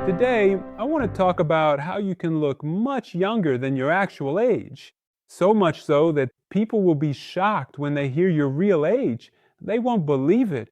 Today, I want to talk about how you can look much younger than your actual age. So much so that people will be shocked when they hear your real age. They won't believe it.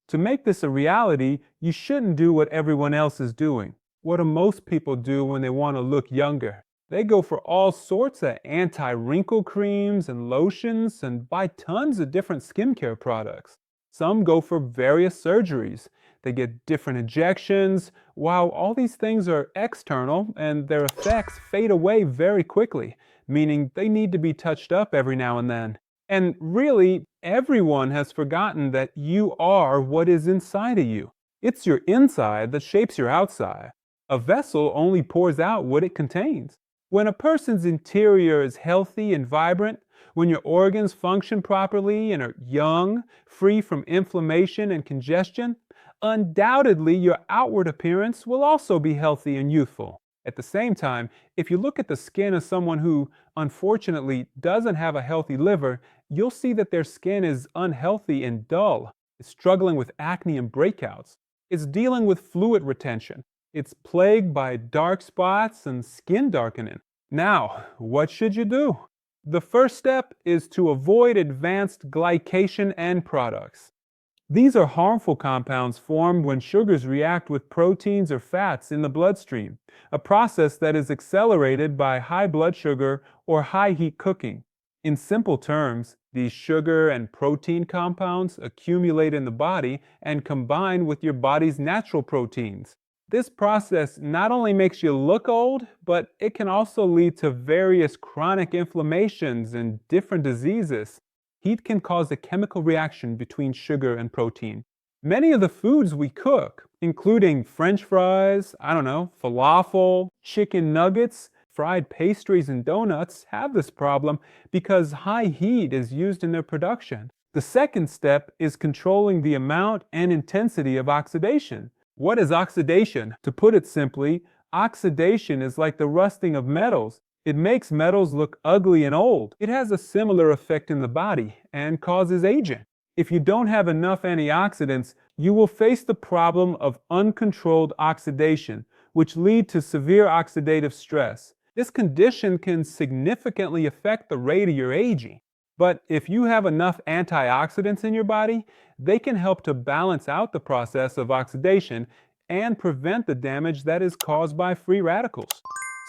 To make this a reality, you shouldn't do what everyone else is doing. What do most people do when they want to look younger? They go for all sorts of anti-wrinkle creams and lotions and buy tons of different skincare products. Some go for various surgeries. They get different injections. While all these things are external and their effects fade away very quickly, meaning they need to be touched up every now and then. And really, everyone has forgotten that you are what is inside of you. It's your inside that shapes your outside. A vessel only pours out what it contains. When a person's interior is healthy and vibrant, when your organs function properly and are young, free from inflammation and congestion, undoubtedly your outward appearance will also be healthy and youthful. At the same time, if you look at the skin of someone who, unfortunately, doesn't have a healthy liver, you'll see that their skin is unhealthy and dull. It's struggling with acne and breakouts. It's dealing with fluid retention. It's plagued by dark spots and skin darkening. Now, what should you do? The first step is to avoid advanced glycation end products. These are harmful compounds formed when sugars react with proteins or fats in the bloodstream, a process that is accelerated by high blood sugar or high heat cooking. In simple terms, these sugar and protein compounds accumulate in the body and combine with your body's natural proteins. This process not only makes you look old, but it can also lead to various chronic inflammations and different diseases. Heat can cause a chemical reaction between sugar and protein. Many of the foods we cook, including French fries, falafel, chicken nuggets, fried pastries, and donuts, have this problem because high heat is used in their production. The second step is controlling the amount and intensity of oxidation. What is oxidation? To put it simply, oxidation is like the rusting of metals. It makes metals look ugly and old. It has a similar effect in the body and causes aging. If you don't have enough antioxidants, you will face the problem of uncontrolled oxidation, which lead to severe oxidative stress. This condition can significantly affect the rate of your aging. But if you have enough antioxidants in your body, they can help to balance out the process of oxidation and prevent the damage that is caused by free radicals.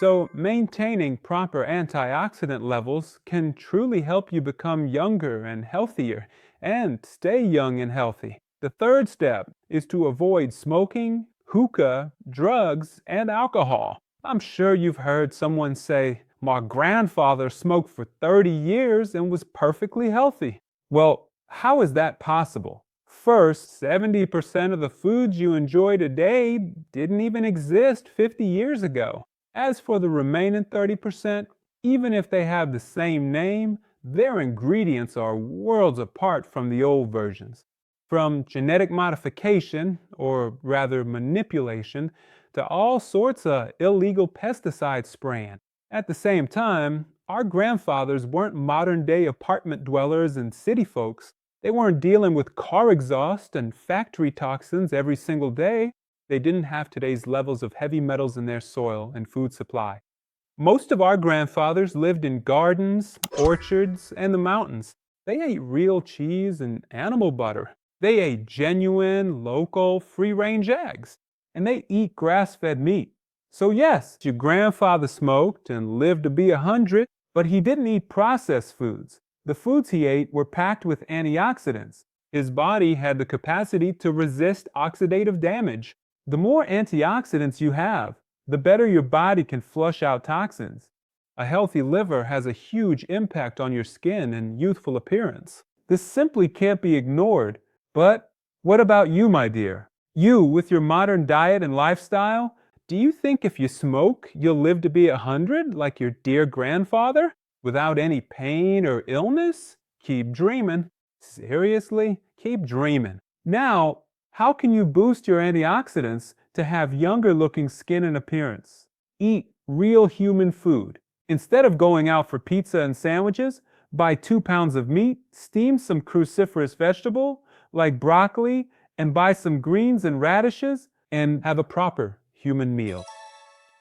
So, maintaining proper antioxidant levels can truly help you become younger and healthier and stay young and healthy. The third step is to avoid smoking, hookah, drugs, and alcohol. I'm sure you've heard someone say, "My grandfather smoked for 30 years and was perfectly healthy." Well, how is that possible? First, 70% of the foods you enjoy today didn't even exist 50 years ago. As for the remaining 30%, even if they have the same name, their ingredients are worlds apart from the old versions. From genetic modification, or rather manipulation, to all sorts of illegal pesticide spraying. At the same time, our grandfathers weren't modern-day apartment dwellers and city folks. They weren't dealing with car exhaust and factory toxins every single day. They didn't have today's levels of heavy metals in their soil and food supply. Most of our grandfathers lived in gardens, orchards, and the mountains. They ate real cheese and animal butter. They ate genuine, local, free-range eggs. And they eat grass-fed meat. So yes, your grandfather smoked and lived to be 100, but he didn't eat processed foods. The foods he ate were packed with antioxidants. His body had the capacity to resist oxidative damage. The more antioxidants you have, the better your body can flush out toxins. A healthy liver has a huge impact on your skin and youthful appearance. This simply can't be ignored. But what about you, my dear? You, with your modern diet and lifestyle, do you think if you smoke, you'll live to be 100 like your dear grandfather, without any pain or illness? Keep dreaming. Seriously, keep dreaming. Now, how can you boost your antioxidants to have younger looking skin and appearance? Eat real human food. Instead of going out for pizza and sandwiches, buy 2 pounds of meat, steam some cruciferous vegetable like broccoli, and buy some greens and radishes, and have a proper human meal.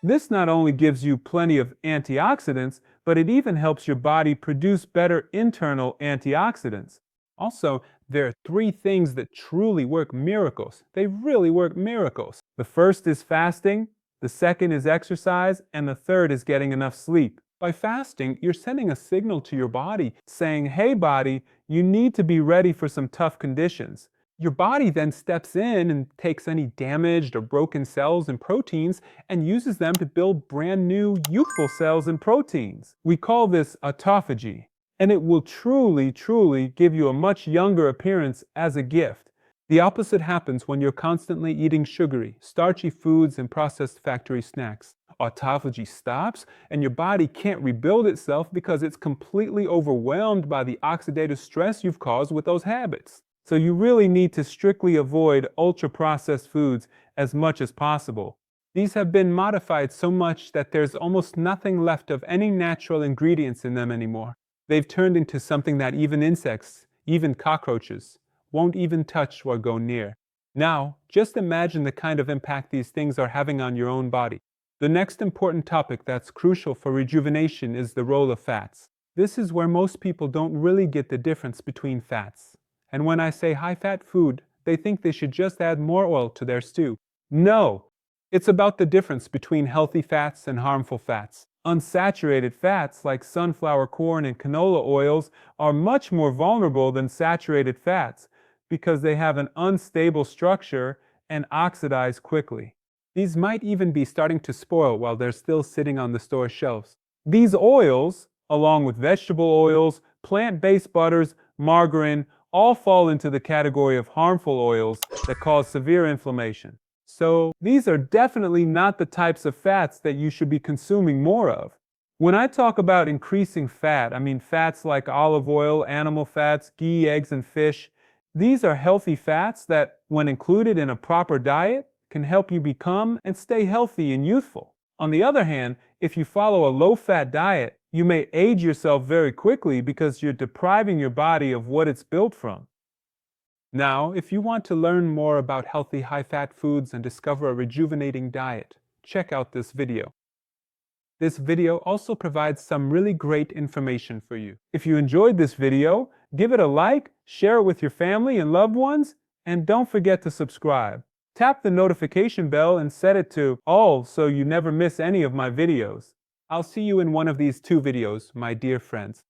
This not only gives you plenty of antioxidants, but it even helps your body produce better internal antioxidants. Also, there are three things that truly work miracles. They really work miracles. The first is fasting, the second is exercise, and the third is getting enough sleep. By fasting, you're sending a signal to your body saying, hey body, you need to be ready for some tough conditions. Your body then steps in and takes any damaged or broken cells and proteins and uses them to build brand new youthful cells and proteins. We call this autophagy, and it will truly give you a much younger appearance as a gift. The opposite happens when you're constantly eating sugary, starchy foods and processed factory snacks. Autophagy stops, and your body can't rebuild itself because it's completely overwhelmed by the oxidative stress you've caused with those habits. So you really need to strictly avoid ultra-processed foods as much as possible. These have been modified so much that there's almost nothing left of any natural ingredients in them anymore. They've turned into something that even insects, even cockroaches, won't even touch or go near. Now, just imagine the kind of impact these things are having on your own body. The next important topic that's crucial for rejuvenation is the role of fats. This is where most people don't really get the difference between fats. And when I say high-fat food, they think they should just add more oil to their stew. No! It's about the difference between healthy fats and harmful fats. Unsaturated fats like sunflower corn and canola oils are much more vulnerable than saturated fats because they have an unstable structure and oxidize quickly. These might even be starting to spoil while they're still sitting on the store shelves. These oils, along with vegetable oils, plant-based butters, margarine, all fall into the category of harmful oils that cause severe inflammation. So these are definitely not the types of fats that you should be consuming more of. When I talk about increasing fat, I mean fats like olive oil, animal fats, ghee, eggs, and fish. These are healthy fats that, when included in a proper diet, can help you become and stay healthy and youthful. On the other hand, if you follow a low-fat diet, you may age yourself very quickly because you're depriving your body of what it's built from. Now, if you want to learn more about healthy high-fat foods and discover a rejuvenating diet, check out this video. This video also provides some really great information for you. If you enjoyed this video, give it a like, share it with your family and loved ones, and don't forget to subscribe. Tap the notification bell and set it to all so you never miss any of my videos. I'll see you in one of these two videos, my dear friends.